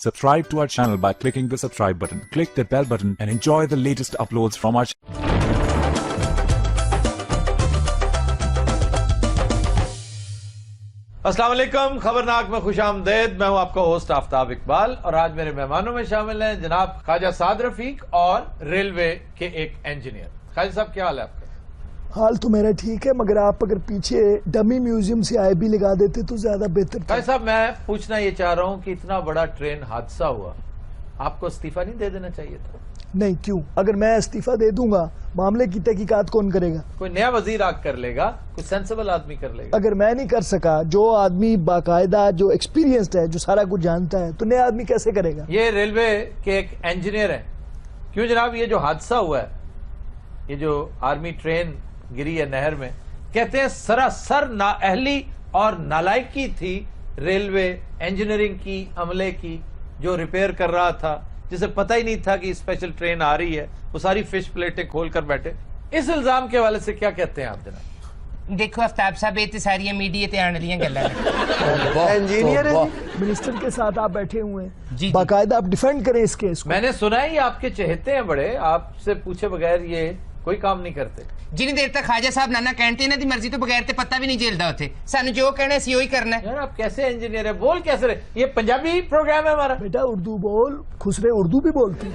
Subscribe to our channel by clicking the subscribe button. Click the bell button and enjoy the latest uploads from our channel. السلام علیکم، خبرناک میں خوش آمدید. میں ہوں آپ کا ہوسٹ آفتاب اقبال، اور آج میرے مہمانوں میں شامل ہیں جناب خواجہ سعد رفیق اور ریلوے کے ایک انجینئر. خواجہ صاحب کیا حال ہے آپ کا؟ حال تو میرا ٹھیک ہے، مگر آپ اگر پیچھے ڈمی میوزیم سے آئے بھی لگا دیتے تو زیادہ بہتر تھا. خواجہ صاحب میں پوچھنا یہ چاہ رہا ہوں کہ اتنا بڑا ٹرین حادثہ ہوا، آپ کو استعفیٰ نہیں دے دینا چاہیے تھا؟ نہیں، کیوں؟ اگر میں استعفیٰ دے دوں گا معاملے کی تحقیقات کون کرے گا؟ کوئی نیا وزیر آ کر لے گا، کوئی سینسیبل آدمی کر لے گا. اگر میں نہیں کر سکا، جو آدمی باقاعدہ جو ایکسپیرینسڈ ہے، جو سارا کچھ جانتا ہے، تو نیا آدمی کیسے کرے گا؟ یہ ریلوے کے ایک انجینئر ہیں. کیوں جناب؟ یہ جو حادثہ ہوا ہے، یہ جو آرمی ٹرین گری ہے نہر میں، کہتے ہیں سراسر نااہلی اور نالائکی تھی ریلوے انجینئرنگ کی، عملے کی، جو ریپیئر کر رہا تھا، جسے پتہ ہی نہیں تھا کہ اسپیشل ٹرین آ رہی ہے. وہ ساری فش پلیٹیں کھول کر بیٹھے. اس الزام کے حوالے سے کیا کہتے ہیں آپ جناب؟ دیکھو آفتاب صاحب، یہ ساری میڈیا تے آنے لیاں گلاں انجینئر منسٹر کے ساتھ آپ بیٹھے ہوئے ہیں، جی. باقاعدہ آپ ڈیفینڈ کریں اس کیس کو. میں نے سنا ہے یہ آپ کے چہتے ہیں بڑے، آپ سے پوچھے بغیر یہ کوئی کام نہیں کرتے. جنی دیر تک خواجہ صاحب نانا کہتے ہیں دی مرضی تو بغیر تے پتہ بھی نہیں جھیلدا ہوتے. سانو جو کہنا ہے اسی وہی کرنا ہے. یار آپ کیسے انجینئر ہیں؟ بول کیسے رہے؟ یہ پنجابی پروگرام ہے ہمارا. بیٹا اردو بول، خسرے اردو بھی بولتی.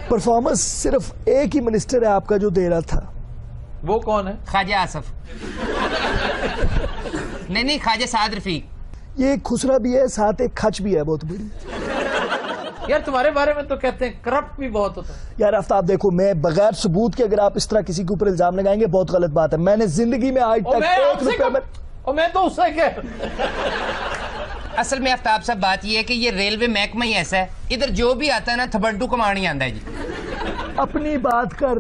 پرفارمنس صرف ایک ہی منسٹر ہے آپ کا جو دے رہا تھا. وہ کون ہے؟ خواجہ آصف. نہیں، خواجہ سعد رفیق. یہ ایک خسرا بھی ہے، ساتھ ایک کھچ بھی ہے بہت بڑی. یار تمہارے بارے میں تو کہتے ہیں کرپٹ بھی بہت ہوتا ہے. یار آفتاب دیکھو، میں بغیر ثبوت کے اگر آپ اس طرح کسی کے اوپر الزام لگائیں گے بہت غلط بات ہے. میں نے زندگی میں آج تک ایک روپے میں تو اس سے کہہ اصل میں آفتاب صاحب بات یہ ہے کہ یہ ریلوے محکمہ ہی ایسا ہے، ادھر جو بھی آتا ہے نا تھبڑڈو کمان ہی آندا ہے. جی اپنی بات کر،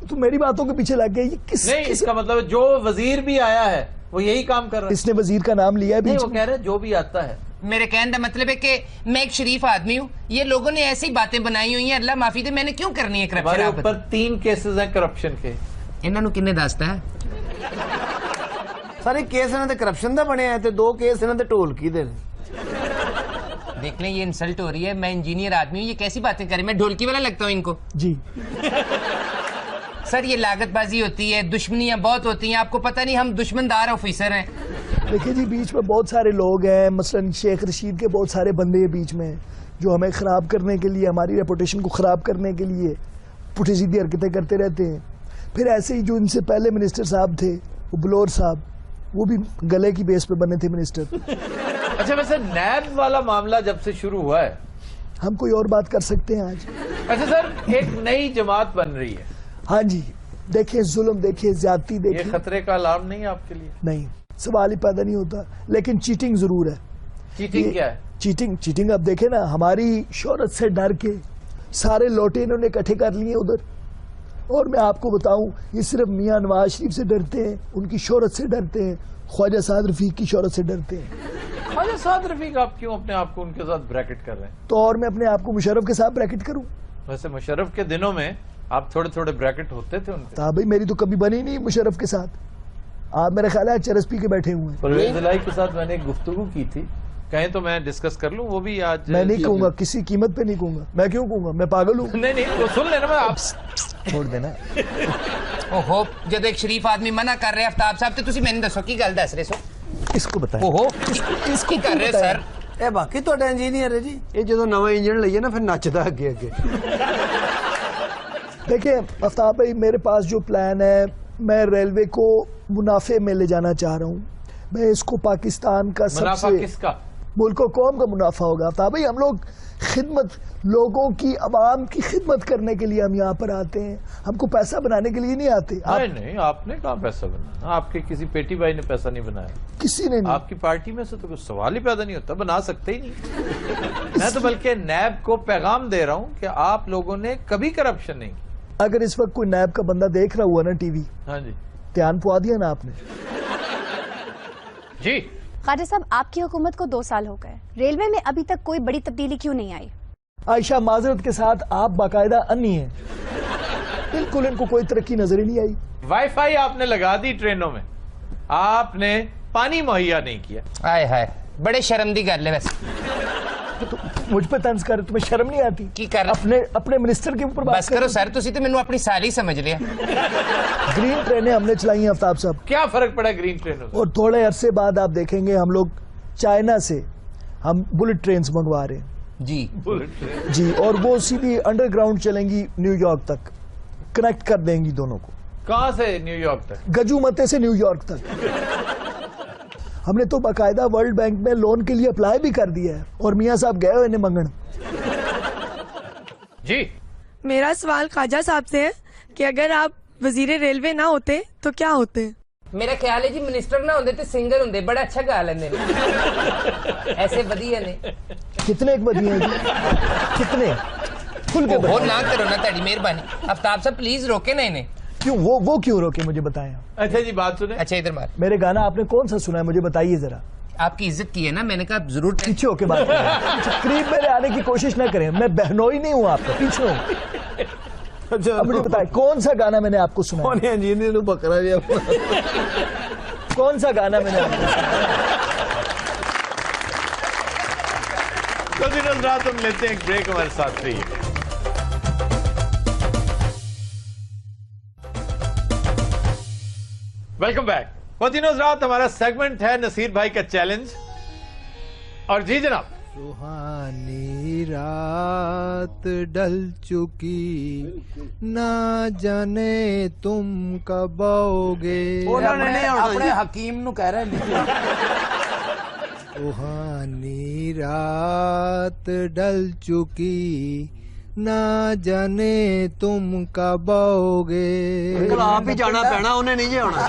تو میری باتوں کے پیچھے لگ گئی. نہیں، اس کا مطلب جو وزیر بھی آیا ہے وہ یہی کام کر رہا ہے. اس نے وزیر کا نام لیا ہے. وہ کہہ رہے جو بھی آتا ہے. میرے کہنے کا مطلب ہے کہ میں ایک شریف آدمی ہوں، یہ لوگوں نے ایسی باتیں بنائی ہوئی ہیں، اللہ معافی دے، میں نے کیوں کرنی ہے ہمارے کرپشن؟ اوپر 3 کیسز ہیں کرپشن کے. انہوں نے کنے دستا ہے؟ سارے کیس انہوں نے کرپشن دا بنے ہیں، 2 کیس انہوں نے ڈھولکی دے. دیکھ لیں یہ انسلٹ ہو رہی ہے. میں انجینئر آدمی ہوں، یہ کیسی باتیں کریں؟ میں ڈھولکی والا لگتا ہوں ان کو؟ جی سر یہ لاگت بازی ہوتی ہے، دشمنیاں بہت ہوتی ہیں. آپ کو پتہ نہیں ہم دشمندار آفیسر ہیں. دیکھیں جی، بیچ میں بہت سارے لوگ ہیں، مثلا شیخ رشید کے بہت سارے بندے ہیں بیچ میں، جو ہمیں خراب کرنے کے لیے، ہماری ریپوٹیشن کو خراب کرنے کے لیے پٹھی سیدھی حرکتیں کرتے رہتے ہیں. پھر ایسے ہی جو ان سے پہلے منسٹر صاحب تھے، وہ بلور صاحب، وہ بھی گلے کی بیس پہ بنے تھے منسٹر. اچھا، ویسے نیب والا معاملہ جب سے شروع ہوا ہے، ہم کوئی اور بات کر سکتے ہیں آج؟ اچھا سر، ایک نئی جماعت بن رہی ہے. ہاں جی، دیکھیں ظلم، دیکھیں زیادتی، یہ دیکھیں. خطرے کا الارم نہیں ہے آپ کے لیے؟ نہیں، سوال ہی پیدا نہیں ہوتا. لیکن چیٹنگ ضرور ہے. چیٹنگ کیا ہے؟ چیٹنگ اب دیکھیں نا، ہماری شہرت سے ڈر کے سارے لوٹے انہوں نے اکٹھے کر لیے ادھر. اور میں آپ کو بتاؤں، یہ صرف میاں نواز شریف سے ڈرتے ہیں، ان کی شہرت سے ڈرتے ہیں، خواجہ سعد رفیق کی شہرت سے ڈرتے ہیں. خواجہ سعد رفیق آپ کیوں اپنے آپ کو ان کے ساتھ بریکٹ کر رہے ہیں؟ تو اور میں اپنے آپ کو مشرف کے ساتھ بریکٹ کروں؟ ویسے مشرف کے دنوں میں آپ تھوڑے تھوڑے بریکٹ ہوتے تھے ان کے. بھائی میری تو کبھی بنی نہیں مشرف کے ساتھ. آپ میرا خیال ہے چرس پی کے بیٹھے ہوئے ہیں. پرویز الہی کے ساتھ میں نے ایک گفتگو کی تھی، کہیں تو میں ڈسکس کر لوں. وہ بھی آج میں نہیں کہوں گا، کسی قیمت پہ نہیں کہوں گا. میں کیوں کہوں گا؟ میں پاگل ہوں؟ نہیں وہ سن لینا. میں آپ چھوڑ دینا. اوہو، جب ایک شریف آدمی منع کر رہے آفتاب صاحب تو تسی میں نے دسو کی گل دس رہے سو؟ اس کو بتائیں. اوہو، اس کی کر رہے سر. اے باقی تو انجینئر ہے جی، یہ جدو نواں انجن لئیے نا پھر نچدا اگے اگے. دیکھیں آفتاب بھائی، میرے پاس جو پلان ہے، میں ریلوے کو منافع میں لے جانا چاہ رہا ہوں. میں اس کو پاکستان کا سب منافع سے، کس کا؟ ملک و قوم کا منافع ہوگا. آفتاب بھائی، ہم لوگ خدمت، لوگوں کی، عوام کی خدمت کرنے کے لیے ہم یہاں پر آتے ہیں. ہم کو پیسہ بنانے کے لیے نہیں آتے. نہیں، آپ نے کہاں پیسہ بنایا؟ آپ کے کسی پیٹی بھائی نے پیسہ نہیں بنایا، کسی نے نہیں. آپ کی پارٹی میں سے تو کوئی سوال ہی پیدا نہیں ہوتا، بنا سکتے ہی نہیں. میں تو بلکہ نیب کو پیغام دے رہا ہوں کہ آپ لوگوں نے کبھی کرپشن نہیں کی. اگر اس وقت کوئی نیب کا بندہ دیکھ رہا ہوا نا ٹی وی، ہاں جی دھیان پوا دیا نا آپ نے؟ جی خواجہ صاحب، آپ کی حکومت کو 2 سال ہو گئے، ریلوے میں ابھی تک کوئی بڑی تبدیلی کیوں نہیں آئی؟ عائشہ، معذرت کے ساتھ آپ باقاعدہ انی ہیں. بالکل ان کو کوئی ترقی نظر ہی نہیں آئی. وائی فائی آپ نے لگا دی ٹرینوں میں، آپ نے پانی مہیا نہیں کیا. ہائے ہائے، بڑے شرم دی گل ہے. ویسے تو مجھ پہ طنز کر, تمہیں شرم نہیں آتی کی کر اپنے منسٹر کے اوپر بات بس کرو سر, تسی تے مینوں اپنی سالی سمجھ لیا. گرین ٹرینیں ہم نے چلائی ہیں آفتاب صاحب, کیا فرق پڑا گرین ٹرینوں سے؟ اور تھوڑے عرصے بعد آپ دیکھیں گے ہم لوگ چائنا سے ہم بلٹ ٹرینز منگوا رہے ہیں جی جی, اور وہ سیدھی انڈر گراؤنڈ چلیں گی نیو یارک تک, کنیکٹ کر دیں گی دونوں کو. کہاں سے نیو یارک تک؟ گجو متے سے نیو یارک تک. ہم نے تو باقاعدہ ورلڈ بینک میں لون کے لیے اپلائی بھی کر دیا ہے, اور میاں صاحب گئے ہوئے منگن. جی میرا سوال خواجہ صاحب سے ہے کہ اگر آپ وزیر ریلوے نہ ہوتے تو کیا ہوتے؟ میرا خیال ہے جی منسٹر نہ ہوندے تے سنگر ہوندے, بڑا اچھا گا لیندے ایسے بدیے نے. کتنے ایک بدیے ہیں جی, کتنے کھل کے وہ نہ کرو نا تاڑی مہربانی. آفتاب صاحب پلیز روکے نا انہیں. کیوں وہ کیوں روکے مجھے بتائیں. اچھا جی بات سنیں. اچھا ادھر مار. میرے گانا آپ نے کون سا سنا ہے مجھے بتائیے ذرا. آپ کی عزت کی ہے نا, میں نے کہا ضرور. پیچھے ہو کے بات کریں, قریب میرے آنے کی کوشش نہ کریں, میں بہنوئی نہیں ہوں آپ کا, پیچھے ہوں. اب مجھے بتائیں کون سا گانا میں نے آپ کو سنا ہے, انجینئر نو بکرا جی کون سا گانا میں نے آپ کو سنا تو دن رات ہم لیتے ہیں ایک بریک, ہمارے ساتھ رہیے. Welcome back. خواتینوز رات ہمارا سیگمنٹ ہے نصیر بھائی کا چیلنج, اور جی جناب. سہانی رات ڈل چکی, نہ جانے تم کب آؤ گے. اپنے حکیم نو کہہ رہے ہیں. سہانی رات ڈل چکی, نہ جانے تم کب آؤ گے. آپ ہی جانا پینا, انہیں نہیں جی آنا.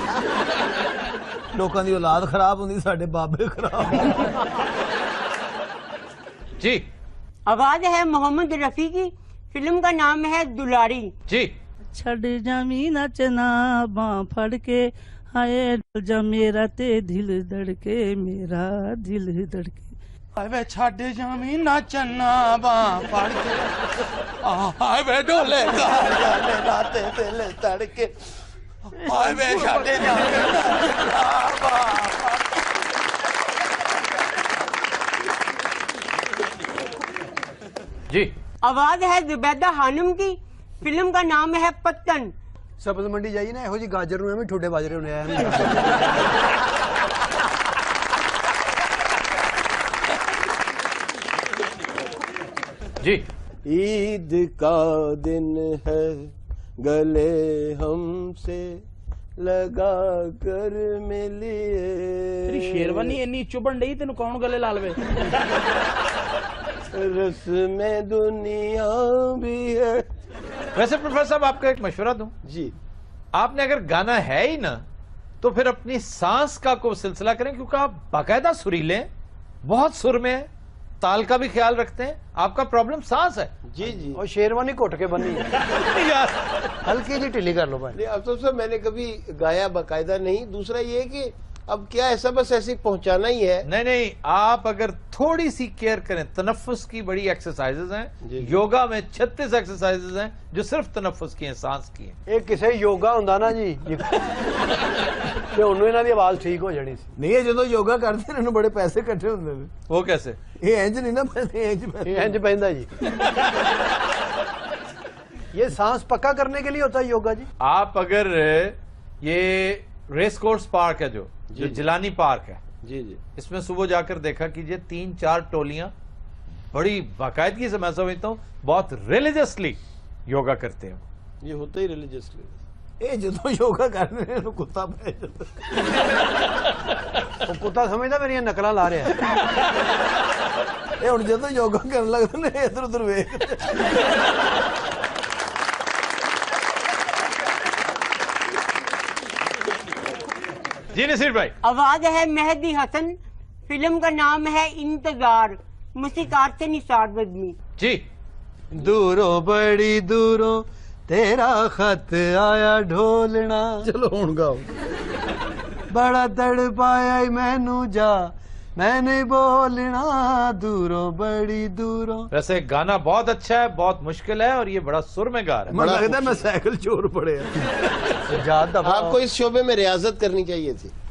لوکاں دی اولاد خراب ہوندی, ساڈے بابے خراب. جی آواز ہے محمد رفیع کی, فلم کا نام ہے دلاری. جی چھڑ جامی نچنا باں پھڑ کے, ہائے جا میرا تے دل دڑکے, میرا دل دڑکے. ہائے وے چھڑ جامی نچنا باں پھڑ کے, ہائے وے ڈولے گا میرا تے دل دڑکے, ہائے وے چھڑ جامی نچنا باں. جی آواز ہے زبیدہ خانم کی, فلم کا نام ہے پتن. سبز منڈی جائیے نا, یہو جی گاجر نو ایویں ٹھوڈے باجرے ہونے آئے. جی عید کا دن ہے, گلے ہم سے لگا کر ملیے. شیروانی انی چبن ڈئی, تینوں کون گلے لا لوے. رسم دنیا بھی ہے. ویسے پروفیسر صاحب آپ کا ایک مشورہ دوں. جی آپ نے اگر گانا ہے ہی نا, تو پھر اپنی سانس کا کوئی سلسلہ کریں, کیونکہ آپ باقاعدہ سریلے, بہت سر میں, تال کا بھی خیال رکھتے ہیں. آپ کا پرابلم سانس ہے. جی جی, اور شیروانی گھٹ کے بنی ہے, ہلکی جی ٹھلی کر لو بھائی. افسوس صاحب میں نے کبھی گایا باقاعدہ نہیں. دوسرا یہ کہ اب کیا ایسا بس ایسے پہنچانا ہی ہے. نہیں, آپ اگر تھوڑی سی کیئر کریں, تنفس کی بڑی ایکسرسائزز ہیں. یوگا میں 36 ایکسرسائزز ہیں جو صرف تنفس کی ہیں, سانس کی ہیں. یہ کسے یوگا ہوندا نا جی, تے انہوں انہاں دی آواز ٹھیک ہو جانی سی. نہیں جدوں یوگا کرتے انہوں بڑے پیسے کٹھے ہوندے نے. وہ کیسے؟ یہ انج نہیں نا, انج پیندا جی. یہ سانس پکا کرنے کے لیے ہوتا ہے یوگا جی. آپ اگر یہ ریس کورس پارک ہے جو جیلانی پارک ہے, جی جی, اس میں صبح جا کر دیکھا کیجئے 3-4 ٹولیاں بڑی باقاعدگی سے, میں سمجھتا ہوں بہت ریلیجسلی یوگا کرتے ہیں. یہ ہوتا ہی ریلیجسلی. یہ جدو یوگا کرنے کتا پہ کتا سمجھتا میری نقلاں لا رہا ہے. یہ ہوں جدو یوگا کرنے لگتا نا ادھر ادھر ویکھ. جی نصیر بھائی. آواز ہے مہدی حسن, فلم کا نام ہے انتظار, موسیقار سے نثار بدمی. جی دوروں بڑی دوروں تیرا خط آیا ڈھولنا. چلو ہوں گاؤ. بڑا تڑ پایا مینو جا, میں نہیں بولنا, دوروں بڑی دوروں. ویسے گانا بہت اچھا ہے, بہت مشکل ہے, اور یہ بڑا سر میں گا رہا ہے. مجھے لگتا ہے میں سائیکل چور پڑے. آپ کو اس شعبے میں ریاضت کرنی چاہیے تھی.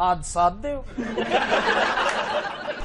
ਹਾਦਸਾਤ ਦੇ ਹੋ।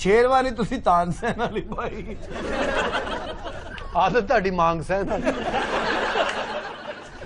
ਸ਼ੇਰਵਾਨੀ ਤੁਸੀਂ ਤਾਨਸੈਨ ਵਾਲੀ ਭਾਈ, ਆਦਤ ਤੁਹਾਡੀ ਮੰਗ ਸਹਿਨ ਵਾਲੀ।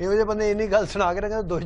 ਇਹੋ ਜਿਹੇ ਬੰਦੇ ਇੰਨੀ ਗੱਲ ਸੁਣਾ ਕੇ ਕਹਿੰਦੇ ਦੋ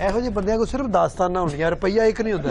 ਇਹੋ ਜਿਹੇ ਬੰਦਿਆਂ ਕੋ ਸਿਰਫ ਦਾਸਤਾਨਾਂ ਹੁੰਦੀਆਂ, ਰੁਪਈਆ ਇੱਕ ਨਹੀਂ ਹੁੰਦਾ।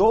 2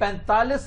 45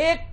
1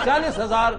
40,000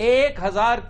1000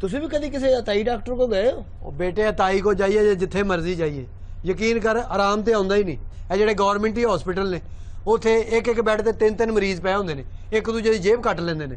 ਤੁਸੀਂ ਵੀ ਕਦੀ ਕਿਸੇ ਅਤਾਈ ਡਾਕਟਰ ਕੋ ਗਏ ਹੋ? ਉਹ ਬੇਟੇ ਤਾਈ ਕੋ ਜਾਈਏ ਜੇ ਜਿੱਥੇ ਮਰਜ਼ੀ ਜਾਈਏ, ਯਕੀਨ ਕਰ ਆਰਾਮ ਤੇ ਆਉਂਦਾ ਹੀ ਨਹੀਂ। ਇਹ ਜਿਹੜੇ ਗਵਰਨਮੈਂਟ ਹੀ ਹਸਪੀਟਲ ਨੇ ਉਥੇ ਇੱਕ ਇੱਕ ਬੈੱਡ ਤੇ 3-3 ਮਰੀਜ਼ ਪਏ ਹੁੰਦੇ ਨੇ, ਇੱਕ ਦੂਜੇ ਦੀ ਜੇਬ ਕੱਟ ਲੈਂਦੇ ਨੇ।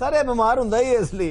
ਸਰ ਇਹ ਬਿਮਾਰ ਹੁੰਦਾ ਹੀ ਇਸ ਲਈ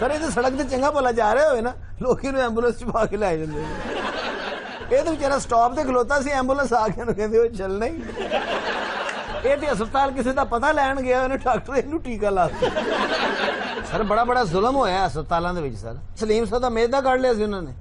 ਸਰ ਇਹ ਤਾਂ ਸੜਕ ਤੇ ਚੰਗਾ ਭਲਾ ਜਾ ਰਹੇ ਹੋਏ ਨਾ, ਲੋਕੀ ਨੂੰ ਐਂਬੂਲੈਂਸ ਚ ਪਾ ਕੇ ਲੈ ਜਾਂਦੇ ਨੇ। ਇਹ ਤਾਂ ਵਿਚਾਰਾ ਸਟਾਪ ਤੇ ਖਲੋਤਾ ਸੀ, ਐਂਬੂਲੈਂਸ ਆ ਕੇ ਉਹਨੂੰ ਕਹਿੰਦੇ ਉਹ ਚੱਲਣਾ ਹੀ। ਇਹ ਤੇ ਹਸਪਤਾਲ ਕਿਸੇ ਦਾ ਪਤਾ ਲੈਣ ਗਿਆ, ਉਹਨੇ ਡਾਕਟਰ ਇਹਨੂੰ ਟੀਕਾ ਲਾ ਦਿੱਤਾ। ਸਰ ਬੜਾ ਬੜਾ ਜ਼ੁਲਮ ਹੋਇਆ ਹਸਪਤਾਲਾਂ ਦੇ ਵਿੱਚ। ਸਰ ਸਲੀਮ ਸਾਹਿਬ ਦਾ ਮੈਦਾ ਕੱਢ ਲਿਆ ਸੀ ਉਹਨਾਂ ਨੇ।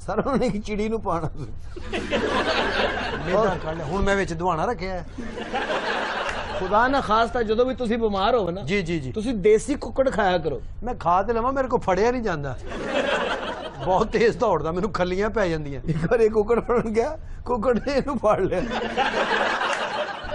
ਸਰ ਉਹਨਾਂ ਨੇ ਇੱਕ ਚਿੜੀ ਨੂੰ ਪਾਣਾ ਸੀ। ਮੇਦਾ ਕੱਢ ਲਿਆ, ਹੁਣ ਮੈਂ ਵਿੱਚ ਦਵਾਣਾ ਰੱਖਿਆ ਹੈ। ਖੁਦਾ ਨਾ ਖਾਸਤਾ ਜਦੋਂ ਵੀ ਤੁਸੀਂ ਬਿਮਾਰ ਹੋਵੇ ਨਾ, ਜੀ ਜੀ ਜੀ, ਤੁਸੀਂ ਦੇਸੀ ਕੁੱਕੜ ਖਾਇਆ ਕਰੋ। ਮੈਂ ਖਾ ਤੇ ਲਵਾਂ, ਮੇਰੇ ਕੋ ਫੜਿਆ ਨਹੀਂ ਜਾਂਦਾ, ਬਹੁਤ ਤੇਜ਼ ਦੌੜਦਾ, ਮੈਨੂੰ ਖੱਲੀਆਂ ਪੈ ਜਾਂਦੀਆਂ। ਇੱਕ ਵਾਰ ਇਹ ਕੁੱਕੜ ਫੜਨ ਗਿਆ, ਕੁੱਕੜ ਨੇ ਇਹਨੂੰ ਫੜ ਲਿਆ।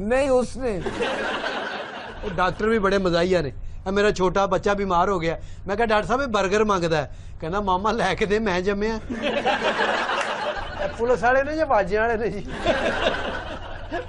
ਨਹੀਂ ਉਸਨੇ। ਉਹ ਡਾਕਟਰ ਵੀ ਬੜੇ ਮਜ਼ਾਈਆ ਨੇ। ਇਹ ਮੇਰਾ ਛੋਟਾ ਬੱਚਾ ਬਿਮਾਰ ਹੋ ਗਿਆ, ਮੈਂ ਕਿਹਾ ਡਾਕਟਰ ਸਾਹਿਬ ਇਹ 버ਗਰ ਮੰਗਦਾ ਹੈ, ਕਹਿੰਦਾ ਮਾਮਾ ਲੈ ਕੇ ਦੇ, ਮੈਂ ਜੰਮਿਆ। ਇਹ ਪੁਲਿਸ ਵਾਲੇ ਨੇ ਜਾਂ ਬਾਜੇ ਵਾਲੇ ਨੇ ਜੀ?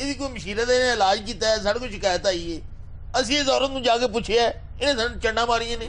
ਇਹਦੀ ਕੋਈ ਮਸ਼ੀਰਾ ਦੇ ਨੇ ਇਲਾਜ ਕੀਤਾ ਹੈ, ਸਾਡੇ ਕੋਲ ਸ਼ਿਕਾਇਤ ਆਈ ਹੈ, ਅਸੀਂ ਇਸ ਔਰਤ ਨੂੰ ਜਾ ਕੇ ਪੁੱਛਿਆ, ਇਹਨੇ ਸਾਨੂੰ ਚੰਡਾ ਮਾਰੀਆਂ ਨੇ।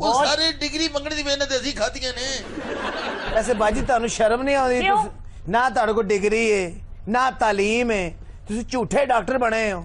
ਉਹ ਸਾਰੇ ਡਿਗਰੀ ਮੰਗਣ ਦੀ ਮਿਹਨਤ ਅਸੀਂ ਖਾਧੀਆਂ ਨੇ। ਵੈਸੇ ਬਾਜੀ ਤੁਹਾਨੂੰ ਸ਼ਰਮ ਨਹੀਂ ਆਉਂਦੀ? ਕਿਉਂ? ਤੁਸੀਂ ਨਾ ਤੁਹਾਡੇ ਕੋਲ ਡਿਗਰੀ ਹੈ ਨਾ ਤਾਲੀਮ ਹੈ, ਤੁਸੀਂ ਝੂਠੇ ਡਾਕਟਰ ਬਣੇ ਹੋ।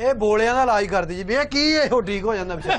ਇਹ ਬੋਲਿਆਂ ਦਾ ਇਲਾਜ ਕਰਦੀ ਜੀ। ਵੀ ਇਹ ਕੀ ਹੈ, ਉਹ ਠੀਕ ਹੋ ਜਾਂਦਾ ਵਿਚਾਰਾ।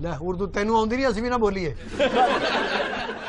ਲੈ ਉਰਦੂ ਤੈਨੂੰ ਆਉਂਦੀ ਨਹੀਂ, ਅਸੀਂ ਵੀ ਨਾ ਬੋਲੀਏ।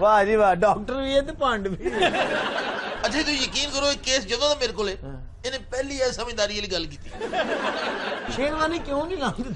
ਵਾਹ ਜੀ ਵਾਹ, ਡਾਕਟਰ ਵੀ ਹੈ ਤੇ ਭੰਡ ਵੀ। ਅੱਛਾ ਤੁਸੀਂ ਯਕੀਨ ਕਰੋ, ਇਹ ਕੇਸ ਜਦੋਂ ਦਾ ਮੇਰੇ ਕੋਲੇ, ਇਹਨੇ ਪਹਿਲੀ ਇਹ ਸਮਝਦਾਰੀ ਵਾਲੀ ਗੱਲ ਕੀਤੀ। ਸ਼ੇਰਵਾਨੀ ਕਿਉਂ ਨਹੀਂ ਲਾਉਂਦੇ?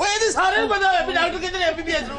ਓਏ ਇਹਦੇ ਸਾਰੇ ਨੂੰ ਪਤਾ ਹੈ ਵੀ ਡਾਕਟਰ ਕਹਿੰਦੇ ਨੇ MBBS ਨੂੰ।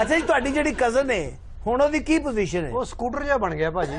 ਅੱਛਾ ਜੀ, ਤੁਹਾਡੀ ਜਿਹੜੀ ਕਜ਼ਨ ਹੈ ਹੁਣ ਉਹਦੀ ਕੀ ਪੋਜੀਸ਼ਨ ਹੈ? ਉਹ ਸਕੂਟਰ ਜਿਹਾ ਬਣ ਗਿਆ ਭਾਜੀ।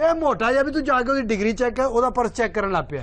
ਇਹ ਮੋਟਾ ਜਿਹਾ ਵੀ ਤੂੰ ਜਾ ਕੇ ਉਹਦੀ ਡਿਗਰੀ ਚੈੱਕ ਕਰ, ਉਹਦਾ ਪਰਸ ਚੈੱਕ ਕਰਨ ਲੱਗ ਪਿਆ।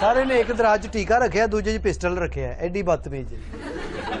ਸਾਰੇ ਨੇ ਇੱਕ ਦਰਾਜ 'ਚ ਟੀਕਾ ਰੱਖਿਆ, ਦੂਜੇ 'ਚ ਪਿਸਟਲ ਰੱਖਿਆ। ਐਡੀ ਬਦਤਮੀਜ਼।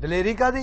ਦਲੇਰੀ ਕਾਦੀ?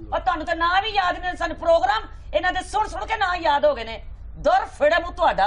ਔਰ ਤੁਹਾਨੂੰ ਤਾਂ ਨਾਂ ਵੀ ਯਾਦ ਨੇ, ਸਾਨੂੰ ਪ੍ਰੋਗਰਾਮ ਇਹਨਾਂ ਦੇ ਸੁਣ ਸੁਣ ਕੇ ਨਾਂ ਯਾਦ ਹੋ ਗਏ ਨੇ। ਦੁਰ ਫੇੜਾ ਮੂੰਹ ਤੁਹਾਡਾ।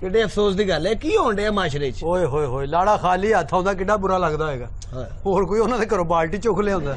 ਕਿੱਡੇ ਅਫਸੋਸ ਦੀ ਗੱਲ ਹੈ, ਕੀ ਹੋਣ ਡਿਆ ਮਾਸ਼ਰੇ 'ਚ। ਓਏ ਹੋਏ ਹੋਏ, ਲਾੜਾ ਖਾਲੀ ਹੱਥ ਆਉਂਦਾ ਕਿੱਡਾ ਬੁਰਾ ਲੱਗਦਾ ਹੋਏਗਾ। ਹੋਰ ਕੋਈ ਉਹਨਾਂ ਦੇ ਘਰੋਂ ਬਾਲਟੀ ਚੁੱਕ ਲਿਆਉਂਦਾ।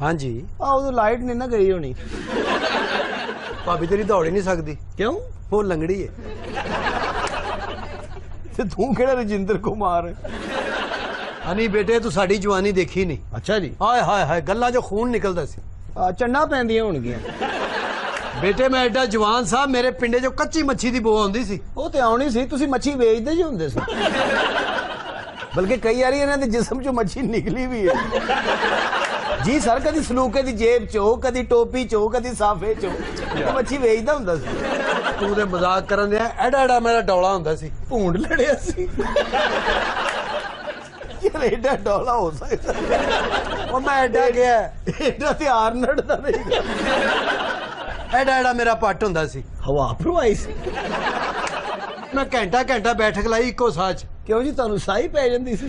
ਹਾਂਜੀ। ਉਦੋਂ ਲਾਈਟ ਨਹੀਂ ਨਾ ਗਈ ਹੋਣੀ। ਭਾਬੀ ਤੇਰੀ ਦੌੜ ਹੀ ਨਹੀਂ ਸਕਦੀ। ਕਿਉਂ? ਉਹ ਲੰਗੜੀ ਹੈ। ਤੇ ਤੂੰ ਕਿਹੜਾ ਰਜਿੰਦਰ ਕੁਮਾਰ ਹੈ? ਹਨੀ ਬੇਟੇ ਤੂੰ ਸਾਡੀ ਜਵਾਨੀ ਦੇਖੀ ਨਹੀਂ। ਅੱਛਾ ਜੀ। ਹਾਏ ਹਾਏ ਹਾਏ, ਗੱਲਾਂ 'ਚੋਂ ਖੂਨ ਨਿਕਲਦਾ ਸੀ। ਚੰਡਾ ਪੈਂਦੀਆਂ ਹੋਣਗੀਆਂ। ਬੇਟੇ ਮੈਂ ਐਡਾ ਜਵਾਨ ਸਾਹ, ਮੇਰੇ ਪਿੰਡੇ 'ਚੋਂ ਕੱਚੀ ਮੱਛੀ ਦੀ ਬੋ ਆਉਂਦੀ ਸੀ। ਉਹ ਤੇ ਆਉਣੀ ਸੀ, ਤੁਸੀਂ ਮੱਛੀ ਵੇਚਦੇ ਜੀ ਹੁੰਦੇ ਸੀ। ਬਲਕਿ ਕਈ ਵਾਰੀ ਇਹਨਾਂ ਦੇ ਜਿਸਮ 'ਚੋਂ ਮੱਛੀ ਨਿਕਲੀ ਵੀ ਹੈ। ਜੀ ਸਰ, ਕਦੀ ਸਲੂਕੇ ਦੀ ਜੇਬ 'ਚੋਂ, ਕਦੀ ਟੋਪੀ 'ਚੋਂ, ਕਦੀ ਸਾਫੇ 'ਚੋਂ ਮੱਛੀ ਵੇਚਦਾ ਹੁੰਦਾ ਸੀ। ਤੂੰ ਤੇ ਮਜ਼ਾਕ ਕਰਨ ਦਿਆ। ਐਡਾ ਮੇਰਾ ਡੌਲਾ ਹੁੰਦਾ ਸੀ, ਭੂੰਡ ਲੜਿਆ ਸੀ। ਯਾਰ ਐਡਾ ਡੌਲਾ ਹੋ ਸਕਦਾ? ਉਹ ਮੈਂ ਐਡਾ ਗਿਆ, ਐਡਾ ਤੇ ਆਰਨਡ ਦਾ ਨਹੀਂ। ਐਡਾ ਮੇਰਾ ਪੱਟ ਹੁੰਦਾ ਸੀ। ਹਵਾ ਭਰਵਾਈ ਸੀ। ਮੈਂ ਘੰਟਾ ਬੈਠਕ ਲਾਈ ਇੱਕੋ ਸਾਹ 'ਚ। ਕਿਉਂ ਜੀ, ਤੁਹਾਨੂੰ ਸਾਹ ਹੀ ਪੈ ਜਾਂਦੀ ਸੀ?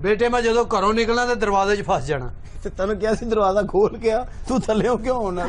ਬੇਟੇ ਮੈਂ ਜਦੋਂ ਘਰੋਂ ਨਿਕਲਣਾ ਤੇ ਦਰਵਾਜ਼ੇ 'ਚ ਫਸ ਜਾਣਾ। ਤੇ ਤੈਨੂੰ ਕਿਹਾ ਸੀ ਦਰਵਾਜ਼ਾ ਖੋਲ ਕੇ ਆ, ਤੂੰ ਥੱਲੇੋਂ ਕਿਉਂ ਆਉਣਾ?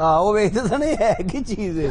ਉਹ ਵੇਖਦੇ ਸਨ ਇਹ ਹੈ ਕੀ ਚੀਜ਼ ਹੈ।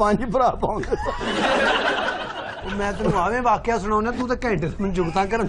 5 ਭਰਾ ਪਾਉਂਦੇ ਸਨ। ਮੈਂ ਤੈਨੂੰ ਆਵੇਂ ਵਾਕਿਆ ਸੁਣਾਉਣਾ, ਤੂੰ ਤਾਂ ਘੰਟੇ ਤੋਂ ਮੈਨੂੰ ਜੁਗਤਾਂ ਕਰਨ।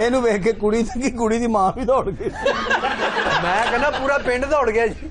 ਇਹਨੂੰ ਵੇਖ ਕੇ ਕੁੜੀ ਦੀ ਮਾਂ ਵੀ ਦੌੜ ਗਈ। ਮੈਂ ਕਹਿੰਦਾ ਪੂਰਾ ਪਿੰਡ ਦੌੜ ਗਿਆ ਜੀ।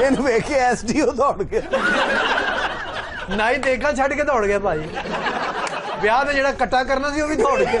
ਇਹਨੂੰ ਵੇਖ ਕੇ ਐਸਡੀਓ ਦੌੜ ਗਿਆ। ਨਾਈ ਦੇਖਾ ਛੱਡ ਕੇ ਦੌੜ ਗਿਆ ਭਾਈ। ਵਿਆਹ ਤੇ ਜਿਹੜਾ ਕੱਟਾ ਕਰਨਾ ਸੀ ਉਹ ਵੀ ਦੌੜ ਗਿਆ।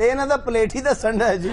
ਇਹਨਾਂ ਦਾ ਪਲੇਟ ਹੀ ਦੱਸਣ ਹੈ ਜੀ।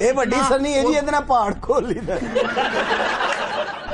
ਇਹ ਵੱਡੀ ਸਨੀ ਹੈ ਜੀ, ਇਹਦੇ ਨਾਲ ਪਹਾੜ ਖੋਲ ਲੀਦਾ।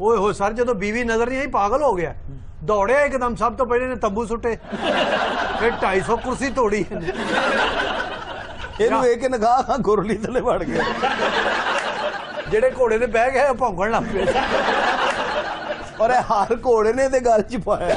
ਓਏ ਹੋ ਸਰ, ਜਦੋਂ ਬੀਵੀ ਨਜ਼ਰ ਨਹੀਂ ਆਈ ਪਾਗਲ ਹੋ ਗਿਆ, ਦੌੜਿਆ ਇੱਕਦਮ। ਸਭ ਤੋਂ ਪਹਿਲੇ ਨੇ ਤੰਬੂ ਸੁੱਟੇ, ਫਿਰ 250 ਕੁਰਸੀ ਤੋੜੀ। ਇਹਨੂੰ ਇਹ ਕਿ ਨਗਾਹ ਗੁਰਲੀ ਥੱਲੇ ਵੜ ਗਿਆ। ਜਿਹੜੇ ਘੋੜੇ ਤੇ ਬਹਿ ਗਏ ਭੌਂਕਣ ਲੱਗ ਪਏ, ਔਰ ਇਹ ਹਾਰ ਘੋੜੇ ਨੇ ਤੇ ਗੱਲ ਚ ਪਾਇਆ।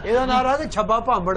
ਇਹਦਾ ਨਾਂ ਰਹਾ ਛੱਬਾ ਭਾਂਬੜ।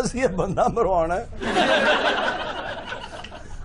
ਅਸੀਂ ਇਹ ਬੰਦਾ ਮਰਵਾਉਣਾ ਹੈ।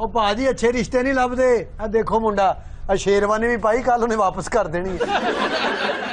ਉਹ ਭਾਜੀ ਅੱਛੇ ਰਿਸ਼ਤੇ ਨਹੀਂ ਲੱਭਦੇ। ਆ ਦੇਖੋ ਮੁੰਡਾ, ਆ ਸ਼ੇਰਵਾਨੀ ਵੀ ਪਾਈ, ਕੱਲ ਉਹਨੇ ਵਾਪਸ ਕਰ ਦੇਣੀ ਹੈ।